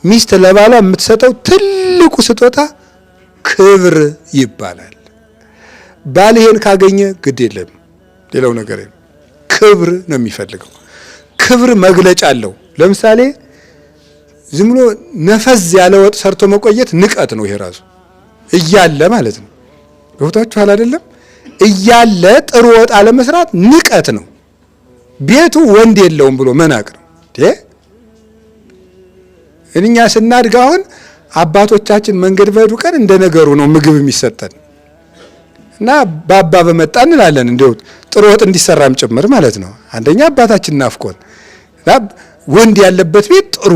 ሚስት ለባሏ የምትሰጠው ትልቁ ስጦታ ክብር ይባላል። ባል ይሄን ካገኘ ግድ የለም ሌላው ነገር ክብር ነው የሚፈልገው። ክብር መግለጫ አለው። ለምሳሌ ዝም ብሎ ነፈዝ ያለ ወጥ ሰርቶ መቆየት ንቀት ነው። ይሄ ራሱ እያለ ማለት ነው። ገብቷችኋል አይደለም? እያለ ጥሩ ወጥ አለመስራት ንቀት ነው። ቤቱ ወንድ የለውም ብሎ መናቅ ነው። እኛ ስናድግ አሁን አባቶቻችን መንገድ በሄዱ ቀን እንደ ነገሩ ነው ምግብ የሚሰጠን እና ባባ በመጣ እንላለን። እንደው ጥሩ ወጥ እንዲሰራም ጭምር ማለት ነው። አንደኛ አባታችን ናፍቆን ወንድ ያለበት ቤት ጥሩ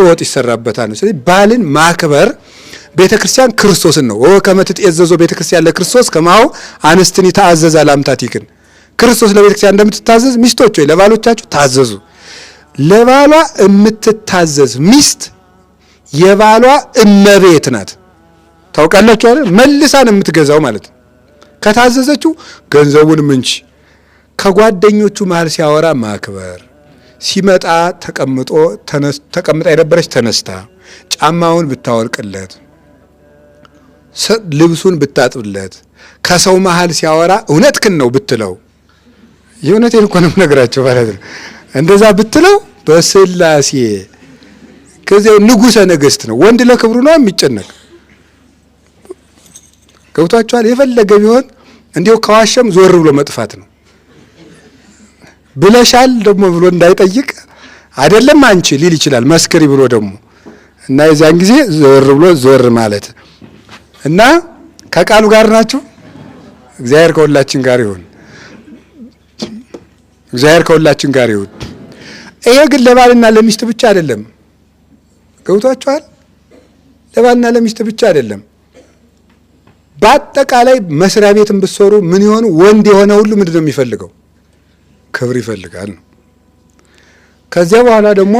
ወጥ ይሰራበታል። ስለዚህ ባልን ማክበር ቤተክርስቲያን ክርስቶስን ነው። ከመትጤዘዞ ቤተክርስቲያን ለክርስቶስ ከማው አንስትኒ ተአዘዛ ላምታቲክን ክርስቶስ ለቤተክርስቲያን እንደምትታዘዝ ሚስቶች ሆይ ለባሎቻችሁ ታዘዙ። ለባሏ የምትታዘዝ ሚስት የባሏ እመቤት ናት። ታውቃላችሁ አይደል? መልሳን የምትገዛው ማለት ነው። ከታዘዘችው ገንዘቡን ምንጭ ከጓደኞቹ መሃል ሲያወራ ማክበር፣ ሲመጣ ተቀምጣ የነበረች ተነስታ ጫማውን ብታወልቅለት፣ ልብሱን ብታጥብለት፣ ከሰው መሃል ሲያወራ እውነትህን ነው ብትለው፣ የእውነቴን እኮ ነው የምነግራቸው ማለት ነው። እንደዛ ብትለው በስላሴ ከዚያው ንጉሠ ነገሥት ነው። ወንድ ለክብሩ ነው የሚጨነቅ። ገብቷችኋል? የፈለገ ቢሆን እንዲሁ ከዋሸም ዞር ብሎ መጥፋት ነው። ብለሻል ደግሞ ብሎ እንዳይጠይቅ አይደለም አንቺ ሊል ይችላል መስክሪ ብሎ ደግሞ እና የዚያን ጊዜ ዞር ማለት እና ከቃሉ ጋር ናችሁ። እግዚአብሔር ከሁላችን ጋር ይሁን። እግዚአብሔር ከሁላችን ጋር ይሁን። ይሄ ግን ለባልና ለሚስት ብቻ አይደለም። ገብቷችኋል? ለባልና ለሚስት ብቻ አይደለም። በአጠቃላይ መስሪያ ቤትን ብትሰሩ ምን ይሆኑ ወንድ የሆነ ሁሉ ምንድነው የሚፈልገው? ክብር ይፈልጋል ነው። ከዚያ በኋላ ደግሞ